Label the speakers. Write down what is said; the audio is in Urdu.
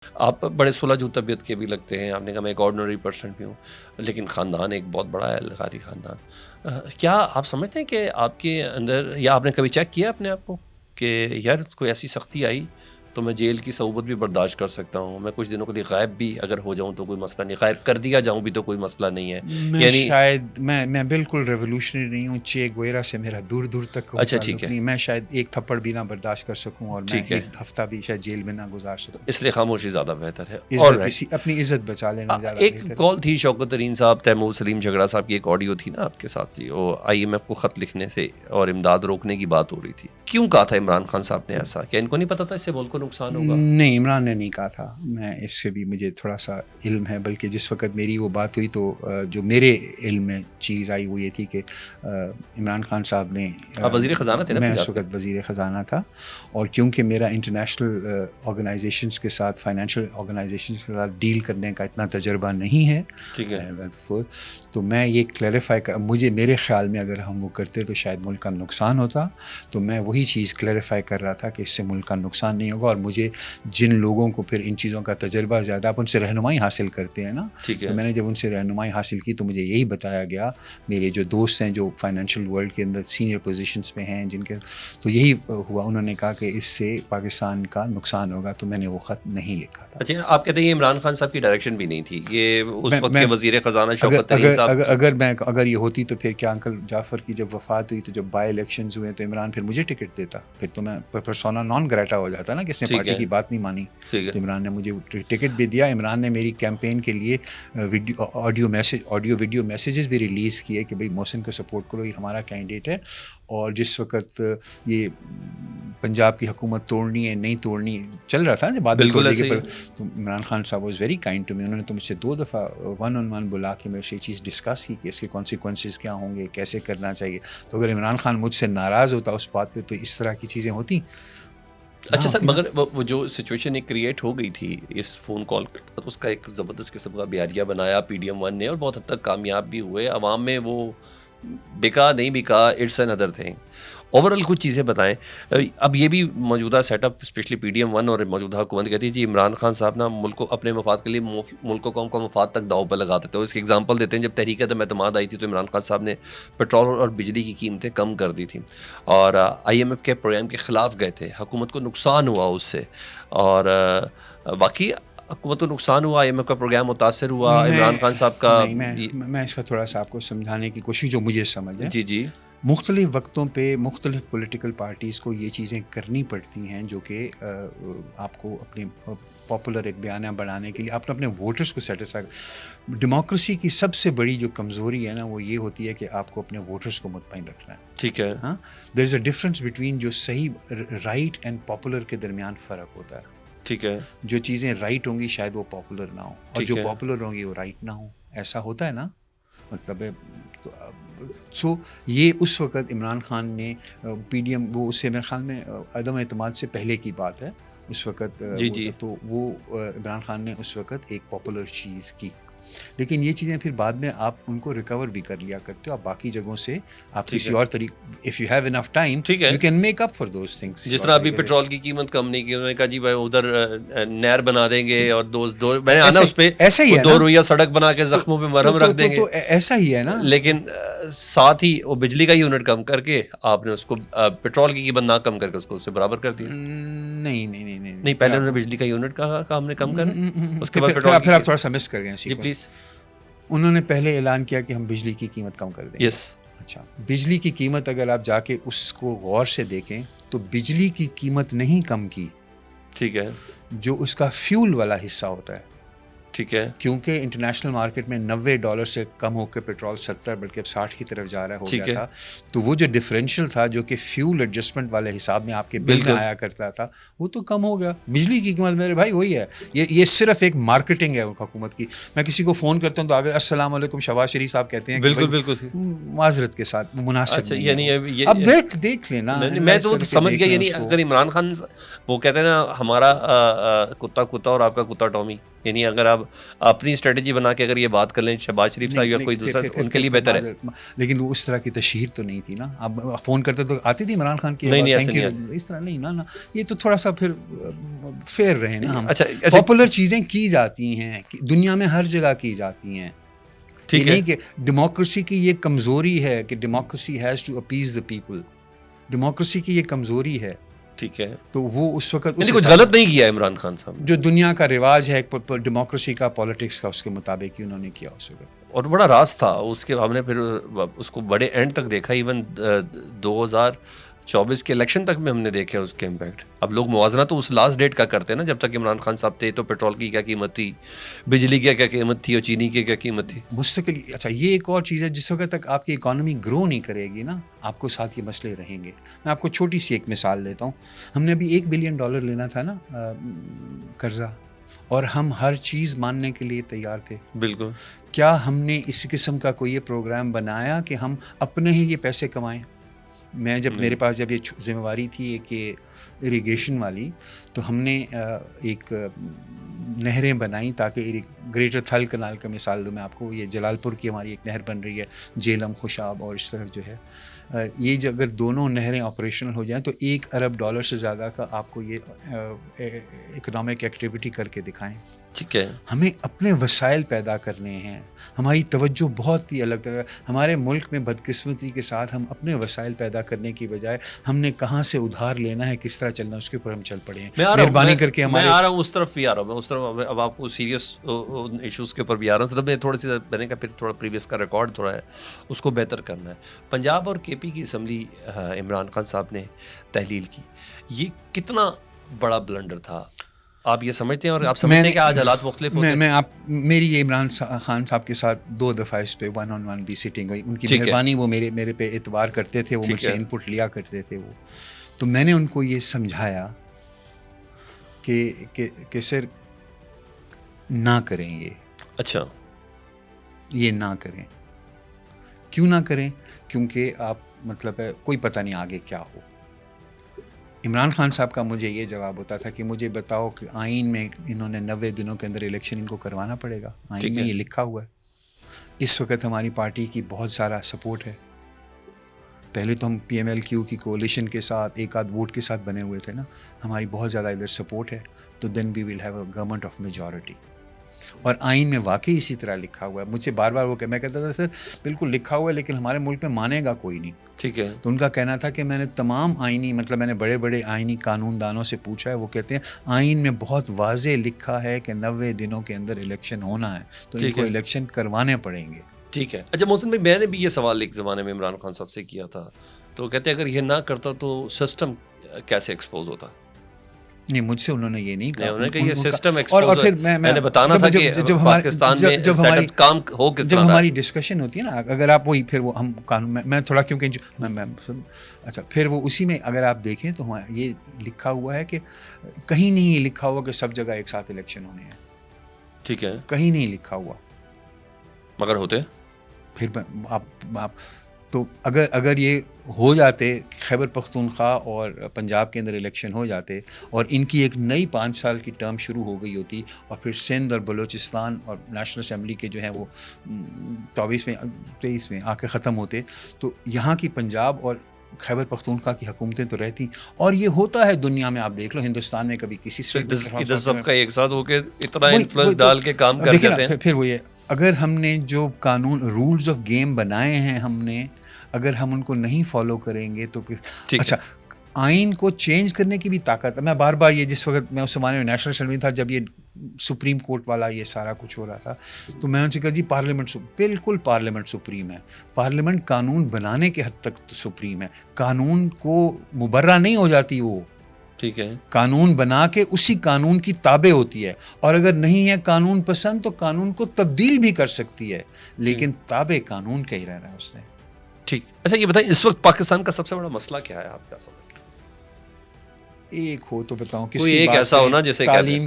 Speaker 1: آپ بڑے سلجھ طبیعت کے بھی لگتے ہیں. آپ نے کہا میں ایک آرڈنری پرسن بھی ہوں, لیکن خاندان ایک بہت بڑا ہے, لغاری خاندان. کیا آپ سمجھتے ہیں کہ آپ کے اندر, یا آپ نے کبھی چیک کیا اپنے آپ کو کہ یار کوئی ایسی سختی آئی تو میں جیل کی صعوبت بھی برداشت کر سکتا ہوں, میں کچھ دنوں کے لیے غائب بھی اگر ہو جاؤں تو کوئی مسئلہ نہیں, غائب کر دیا جاؤں بھی تو کوئی مسئلہ نہیں ہے,
Speaker 2: میں
Speaker 1: یعنی
Speaker 2: شاید میں بالکل ریولوشنری نہیں ہوں. چے گویرا سے میرا دور دور تک کوئی
Speaker 1: اچھا ٹھیک
Speaker 2: تعلق
Speaker 1: ہے,
Speaker 2: نہیں. میں شاید ایک تھپڑ بھی نہ برداشت کر سکوں, اور میں
Speaker 1: ٹھیک ہے,
Speaker 2: ایک ہفتہ بھی شاید جیل میں نہ گزار سکوں.
Speaker 1: اس لیے خاموشی زیادہ بہتر ہے. اور
Speaker 2: عزت اپنی عزت بچا لینا زیادہ
Speaker 1: ایک
Speaker 2: بہتر ہے.
Speaker 1: کال تھی شوکت ترین صاحب, تیمور سلیم جھگڑا صاحب کی ایک آڈیو تھی نا آپ کے ساتھ جی, وہ آئی ایم ایف کو خط لکھنے سے اور امداد روکنے کی بات ہو رہی تھی. کیوں کہا تھا عمران خان صاحب نے ایسا؟ کیا ان کو نہیں پتا تھا اس سے ملک کو نقصان ہوگا؟
Speaker 2: نہیں, عمران نے نہیں کہا تھا. میں اس سے بھی مجھے تھوڑا سا علم ہے, بلکہ جس وقت میری وہ بات ہوئی تو جو میرے علم میں چیز آئی وہ یہ تھی کہ عمران خان صاحب نے,
Speaker 1: آپ وزیر خزانہ تھے نا
Speaker 2: میں اس
Speaker 1: پنجاب کے؟
Speaker 2: وقت وزیر خزانہ تھا, اور کیونکہ میرا انٹرنیشنل آرگنائزیشنس کے ساتھ, فائنینشیل آرگنائزیشنس کے ساتھ ڈیل کرنے کا اتنا تجربہ نہیں ہے,
Speaker 1: ٹھیک ہے,
Speaker 2: تو میں یہ کلیریفائی مجھے میرے خیال میں اگر ہم وہ کرتے تو شاید ملک کا نقصان ہوتا. تو میں وہی چیز کلیریفائی کر رہا تھا کہ اس سے ملک کا نقصان نہیں ہوگا, اور مجھے جن لوگوں کو پھر ان چیزوں کا تجربہ زیادہ, آپ ان سے رہنمائی حاصل کرتے ہیں نا,
Speaker 1: ٹھیک
Speaker 2: تو
Speaker 1: ہے,
Speaker 2: میں نے جب ان سے رہنمائی حاصل کی تو مجھے یہی بتایا گیا, میرے جو دوست ہیں جو فائنینشیل ورلڈ کے اندر سینئر پوزیشنز پہ ہیں جن کے, تو یہی ہوا, انہوں نے کہا کہ اس سے پاکستان کا نقصان ہوگا, تو میں نے وہ خط نہیں لکھا تھا.
Speaker 1: اچھا آپ کہتے ہیں یہ عمران خان صاحب کی ڈائریکشن بھی نہیں تھی, یہ اس وقت کے وزیر خزانہ
Speaker 2: اگر
Speaker 1: شوکت ترین صاحب کی؟
Speaker 2: اگر یہ ہوتی تو پھر کیا انکل جعفر کی جب وفات ہوئی تو جب بائی الیکشنز ہوئے تو عمران پھر مجھے ٹکٹ دیتا, پھر تو میں پرسونا نان گریٹا ہو جاتا نا, کس نے پارٹی کی بات نہیں مانی. تو عمران نے مجھے ٹکٹ بھی دیا, عمران نے میری کیمپین کے لیے آڈیو ویڈیو میسیجز بھی ریلیز کیے کہ بھئی محسن کو سپورٹ کرو, یہ ہمارا کینڈیڈیٹ ہے. اور جس وقت یہ پنجاب کی حکومت توڑنی ہے نہیں توڑنی چل رہا تھا جب بادل توڑنے کے پر, تو عمران خان صاحب was very kind to me. انہوں نے تو مجھ سے 2 دفعہ 1 on 1 بلا کے میرے سے یہ چیز ڈسکس کی کہ اس کے کانسیکوینسز کیا ہوں گے, کیسے کرنا چاہیے. تو اگر عمران خان مجھ سے ناراض ہوتا اس بات پہ تو اس طرح کی چیزیں ہوتی.
Speaker 1: اچھا سر, مگر وہ جو سچویشن ایک کریٹ ہو گئی تھی اس فون کال پر, اس کا ایک زبردست قسم کا بیانیہ بنایا پی ڈی ایم ون نے, اور بہت حد تک کامیاب بھی ہوئے. عوام میں وہ بکا نہیں بکا, it's another thing. Overall کچھ چیزیں بتائیں. اب یہ بھی موجودہ set up especially P D M one اور موجودہ حکومت کہتی ہے جی عمران خان صاحب نا ملک کو اپنے مفاد کے لیے ملک کو قوم کا مفاد تک داؤ پہ لگاتے تھے. اس کی ایگزامپل دیتے ہیں جب تحریک عدم اعتماد آئی تھی تو عمران خان صاحب نے پیٹرول اور بجلی کی قیمتیں کم کر دی تھیں, اور آئی ایم ایف کے پروگرام کے خلاف گئے تھے, حکومت کو نقصان ہوا اس سے, اور واقعی حکومت کو نقصان ہوا, آئی ایم ایف کا پروگرام متاثر ہوا, عمران خان صاحب کا.
Speaker 2: میں اس کا تھوڑا سا آپ کو سمجھانے کی کوشش جو مجھے سمجھ ہے.
Speaker 1: جی جی,
Speaker 2: مختلف وقتوں پہ مختلف پولیٹیکل پارٹیز کو یہ چیزیں کرنی پڑتی ہیں جو کہ آپ کو اپنے پاپولر ایک بیانیہ بنانے کے لیے آپ اپنے ووٹرز کو سیٹسفائی. ڈیموکریسی کی سب سے بڑی جو کمزوری ہے نا وہ یہ ہوتی ہے کہ آپ کو اپنے ووٹرز کو مطمئن رکھنا ہے.
Speaker 1: ٹھیک ہے,
Speaker 2: ہاں, دیر از اے ڈفرنس بٹوین جو صحیح رائٹ اینڈ پاپولر کے درمیان فرق ہوتا ہے.
Speaker 1: ٹھیک ہے,
Speaker 2: جو چیزیں رائٹ ہوں گی شاید وہ پاپولر نہ ہوں, اور جو پاپولر ہوں گی وہ رائٹ نہ ہوں. ایسا ہوتا ہے نا, مطلب سو یہ اس وقت عمران خان نے پی ڈی ایم, وہ اس سے میرے خیال میں عدم اعتماد سے پہلے کی بات ہے اس وقت, تو وہ عمران خان نے اس وقت ایک پاپولر چیز کی. لیکن یہ چیزیں پھر بعد میں آپ ان کو ریکور بھی کر لیا کرتے ہو, آپ باقی جگہوں سے آپ کسی اور طریقے, if you have enough time you can make up for those things.
Speaker 1: جس طرح ابھی پیٹرول کی قیمت کم نہیں کی, انہوں نے کہا جی بھائی ادھر نہر بنا دیں گے اور میں نے آنا اس پہ
Speaker 2: ایسا ہی ہے
Speaker 1: 2 رویہ سڑک بنا کے زخموں پہ مرہم رکھ دیں گے,
Speaker 2: تو ایسا ہی ہے نا.
Speaker 1: لیکن ساتھ ہی وہ بجلی کا یونٹ کم کر کے آپ نے اس کو پیٹرول کی قیمت نہ کم کر کے اس کو اس سے برابر کر دیا. نہیں, پہلے انہوں نے بجلی کا یونٹ کا کام نے کم کرا, اس کے بعد پیٹرول.
Speaker 2: پھر آپ تھوڑا سا مس کر گئے.
Speaker 1: جی پلیز.
Speaker 2: انہوں نے پہلے اعلان کیا کہ ہم بجلی کی قیمت کم کر دیں گے.
Speaker 1: یس.
Speaker 2: اچھا, بجلی کی قیمت اگر آپ جا کے اس کو غور سے دیکھیں تو بجلی کی قیمت نہیں کم کی.
Speaker 1: ٹھیک ہے,
Speaker 2: جو اس کا فیول والا حصہ ہوتا ہے.
Speaker 1: ٹھیک ہے,
Speaker 2: کیونکہ انٹرنیشنل مارکیٹ میں $90 سے کم ہو کے پیٹرول 70 بلکہ اب 60 کی طرف جا رہا ہو گیا تھا. تو وہ جو ڈفرینشیل تھا جو کہ فیول ایڈجسٹمنٹ والے حساب میں آپ کے بل میں آیا کرتا تھا وہ تو کم ہو گیا. بجلی کی قیمت میرے بھائی وہی ہے. یہ صرف ایک مارکیٹنگ ہے حکومت کی. میں کسی کو فون کرتا ہوں تو آگے السلام علیکم شہباز شریف صاحب کہتے ہیں, بالکل معذرت کے ساتھ مناسب نہیں ہے. اب دیکھ لینا,
Speaker 1: میں تو سمجھ گیا. یعنی اگر عمران خان وہ کہتے ہیں نا ہمارا کتا کتا اور آپ کا کتا ٹامی, یعنی اگر آپ اپنی اسٹریٹجی بنا کے اگر یہ بات کر لیں شہباز شریف صاحب یا کوئی دوسرا ان کے لیے بہتر ہے.
Speaker 2: لیکن وہ اس طرح کی تشہیر تو نہیں تھی نا. آپ فون کرتے تو آتی تھی عمران خان کی
Speaker 1: نہیں
Speaker 2: اس طرح نہیں نا. یہ تو تھوڑا سا پھر فیئر رہے نا. ہم پاپولر چیزیں کی جاتی ہیں دنیا میں ہر جگہ کی جاتی ہیں. ٹھیک ہے کہ ڈیموکریسی کی یہ کمزوری ہے کہ democracy has to appease the people. Democracy کی یہ کمزوری ہے.
Speaker 1: ٹھیک ہے.
Speaker 2: تو وہ اس وقت
Speaker 1: کچھ غلط نہیں کیا عمران خان صاحب.
Speaker 2: جو دنیا کا رواج ہے ڈیموکریسی کا پالیٹکس کا اس کے مطابق ہی انہوں نے کیا اس وقت.
Speaker 1: اور بڑا راز تھا اس کے. ہم نے پھر اس کو بڑے اینڈ تک دیکھا. ایون 2024 کے الیکشن تک میں ہم نے دیکھا اس کے امپیکٹ. اب لوگ موازنہ تو اس لاسٹ ڈیٹ کا کرتے ہیں نا جب تک عمران خان صاحب تھے تو پیٹرول کی کیا قیمت تھی, بجلی کی کیا قیمت تھی اور چینی کی کیا قیمت تھی.
Speaker 2: مستقل. اچھا یہ ایک اور چیز ہے جس وقت تک آپ کی اکانومی گرو نہیں کرے گی نا آپ کو ساتھ یہ مسئلے رہیں گے. میں آپ کو چھوٹی سی ایک مثال دیتا ہوں. ہم نے ابھی $1 بلین لینا تھا نا قرضہ, اور ہم ہر چیز ماننے کے لیے تیار تھے.
Speaker 1: بالکل.
Speaker 2: کیا ہم نے اس قسم کا کوئی یہ پروگرام بنایا کہ ہم اپنے ہی یہ پیسے کمائیں؟ میں جب میرے پاس جب یہ ذمہ داری تھی کہ اریگیشن والی, تو ہم نے ایک نہریں بنائیں تاکہ گریٹر تھل کنال کا مثال دوں میں آپ کو. یہ جلال پور کی ہماری ایک نہر بن رہی ہے, جیلم خوشاب اور اس طرف جو ہے. یہ جو اگر دونوں نہریں آپریشنل ہو جائیں تو $1 ارب سے زیادہ کا آپ کو یہ اکنامک ایکٹیویٹی کر کے دکھائیں.
Speaker 1: ٹھیک ہے.
Speaker 2: ہمیں اپنے وسائل پیدا کرنے ہیں. ہماری توجہ بہت ہی الگ طرح. ہمارے ملک میں بدقسمتی کے ساتھ ہم اپنے وسائل پیدا کرنے کی بجائے ہم نے کہاں سے ادھار لینا ہے, کس طرح چلنا, اس کے اوپر ہم چل پڑے ہیں. مہربانی کر کے
Speaker 1: میں آ رہا ہوں اس طرف بھی آ رہا ہوں. میں اس طرف اب آپ کو سیریس ایشوز کے اوپر بھی آ رہا ہوں. صرف میں تھوڑی سی میں نے کہا پھر تھوڑا پریویس کا ریکارڈ تھوڑا ہے اس کو بہتر کرنا ہے. پنجاب اور KP کی اسمبلی عمران خان صاحب نے تحلیل کی, یہ کتنا بڑا بلنڈر تھا آپ یہ سمجھتے ہیں؟ اور آپ سمجھتے ہیں کہ آج حالات مختلف ہوتے ہیں؟
Speaker 2: میں میری یہ عمران خان صاحب کے ساتھ 2 دفعہ اس پہ 1-on-1 بھی سیٹنگ ہوئی. ان کی مہربانی, وہ میرے پہ اعتبار کرتے تھے, وہ مجھ سے انپٹ لیا کرتے تھے. وہ تو میں نے ان کو یہ سمجھایا کہ سر نہ کریں یہ.
Speaker 1: اچھا.
Speaker 2: یہ نہ کریں. کیوں نہ کریں؟ کیونکہ آپ مطلب ہے کوئی پتہ نہیں آگے کیا ہو. عمران خان صاحب کا مجھے یہ جواب ہوتا تھا کہ مجھے بتاؤ کہ آئین میں انہوں نے 90 دنوں کے اندر الیکشن ان کو کروانا پڑے گا. آئین میں یہ لکھا ہوا ہے. اس وقت ہماری پارٹی کی بہت سارا سپورٹ ہے. پہلے تو ہم PMLQ کی کولیشن کے ساتھ ایک آدھ ووٹ کے ساتھ بنے ہوئے تھے نا. ہماری بہت زیادہ ادھر سپورٹ ہے. تو then we will have a government of majority. اور آئین میں واقعی اسی طرح لکھا ہوا ہے. مجھ سے بار بار وہ میں کہتا تھا سر بالکل لکھا ہوا ہے لیکن ہمارے ملک میں مانے گا کوئی نہیں.
Speaker 1: ٹھیک ہے.
Speaker 2: تو ان کا کہنا تھا کہ میں نے تمام آئینی مطلب میں نے بڑے بڑے آئینی قانون دانوں سے پوچھا ہے, وہ کہتے ہیں آئین میں بہت واضح لکھا ہے کہ 90 دنوں کے اندر الیکشن ہونا ہے, تو ان کو الیکشن کروانے پڑیں گے.
Speaker 1: ٹھیک ہے. اچھا محسن بھائی, میں نے بھی یہ سوال ایک زمانے میں عمران خان صاحب سے کیا تھا, تو کہتے ہیں اگر یہ نہ کرتا تو سسٹم کیسے ایکسپوز ہوتا؟
Speaker 2: نہیں, مجھ سے انہوں نے یہ نہیں کہا.
Speaker 1: انہوں نے کہا یہ سسٹم ایکسپوز.
Speaker 2: اور پھر میں نے
Speaker 1: بتانا تھا کہ پاکستان میں سیٹ اپ کام ہو کس طرح.
Speaker 2: جب ہماری ڈسکشن ہوتی ہے نا, اگر آپ وہی پھر وہ ہم قانون میں تھوڑا کیونکہ اچھا پھر وہ اسی میں اگر آپ دیکھیں تو یہ لکھا ہوا ہے کہ کہیں نہیں یہ لکھا ہوا کہ سب جگہ ایک ساتھ الیکشن ہونے ہیں.
Speaker 1: ٹھیک ہے.
Speaker 2: کہیں نہیں لکھا ہوا.
Speaker 1: مگر ہوتے
Speaker 2: پھر آپ تو اگر یہ ہو جاتے, خیبر پختونخوا اور پنجاب کے اندر الیکشن ہو جاتے اور ان کی ایک نئی 5 سال کی ٹرم شروع ہو گئی ہوتی, اور پھر سندھ اور بلوچستان اور نیشنل اسمبلی کے جو ہیں وہ 23 میں آ کے ختم ہوتے, تو یہاں کی پنجاب اور خیبر پختونخوا کی حکومتیں تو رہتی. اور یہ ہوتا ہے دنیا میں, آپ دیکھ لو ہندوستان میں کبھی کسی
Speaker 1: سب کا ایک ساتھ ہو کے اتنا انفلوئنس ڈال کے کام کر دیتے ہیں.
Speaker 2: پھر وہ یہ اگر ہم نے جو قانون رولز آف گیم بنائے ہیں ہم نے, اگر ہم ان کو نہیں فالو کریں گے تو اچھا آئین کو چینج کرنے کی بھی طاقت ہے. میں بار بار یہ جس وقت میں اس زمانے میں نیشنل اسمبلی تھا جب یہ سپریم کورٹ والا یہ سارا کچھ ہو رہا تھا, تو میں ان سے کہا جی پارلیمنٹ بالکل پارلیمنٹ سپریم ہے. پارلیمنٹ قانون بنانے کے حد تک سپریم ہے. قانون کو مبرہ نہیں ہو جاتی وہ.
Speaker 1: ٹھیک ہے.
Speaker 2: قانون بنا کے اسی قانون کی تابع ہوتی ہے, اور اگر نہیں ہے قانون پسند تو قانون کو تبدیل بھی کر سکتی ہے, لیکن تابع قانون کا ہی رہنا ہے اس نے.
Speaker 1: ٹھیک. اچھا یہ بتائیں اس وقت پاکستان کا سب سے بڑا مسئلہ کیا ہے, آپ کیا سمجھتے ہیں؟
Speaker 2: ایک ہو تو بتاؤں,
Speaker 1: کوئی ایک ایسا ہونا جیسے
Speaker 2: تعلیم